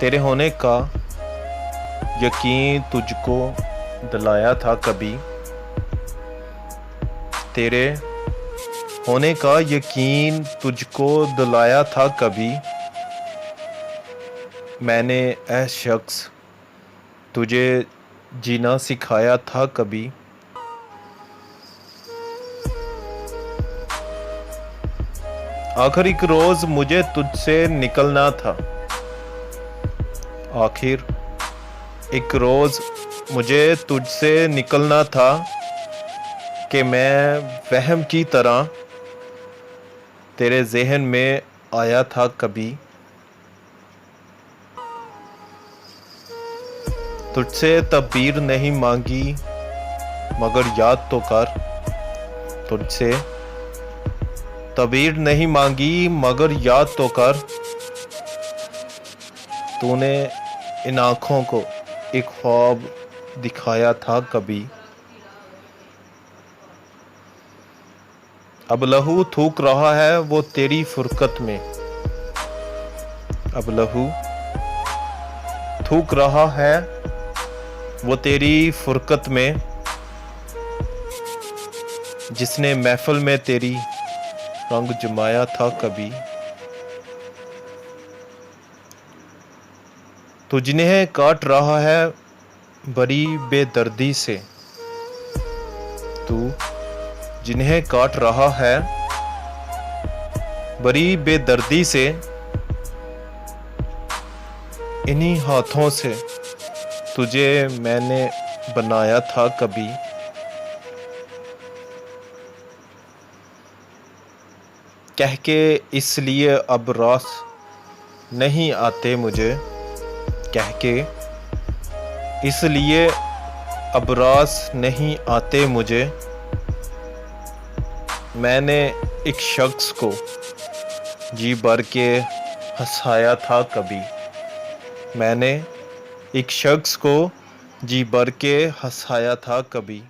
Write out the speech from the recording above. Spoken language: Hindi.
तेरे होने का यकीन तुझको दिलाया था कभी। तेरे होने का यकीन तुझको दिलाया था कभी। मैंने ऐ शख्स तुझे जीना सिखाया था कभी। आखिर एक रोज मुझे तुझसे निकलना था। आखिर एक रोज मुझे तुझसे निकलना था कि मैं वहम की तरह तेरे ज़हन में आया था कभी। तुझसे तबीर नहीं मांगी मगर याद तो कर। तुझसे तबीर नहीं मांगी मगर याद तो कर। तूने इन आँखों को एक ख्वाब दिखाया था कभी। अब लहू थूक रहा है वो तेरी फुरकत में। अब लहू थूक रहा है वो तेरी फुरकत में। जिसने महफिल में तेरी रंग जमाया था कभी। तू जिन्हें काट रहा है बड़ी बेदर्दी से। तू जिन्हें काट रहा है बड़ी बेदर्दी से। इन्हीं हाथों से तुझे मैंने बनाया था कभी। कह के इसलिए अब रास नहीं आते मुझे। कह के इसलिए अब रास नहीं आते मुझे। मैंने एक शख्स को जी भर के हंसाया था कभी। मैंने एक शख्स को जी भर के हंसाया था कभी।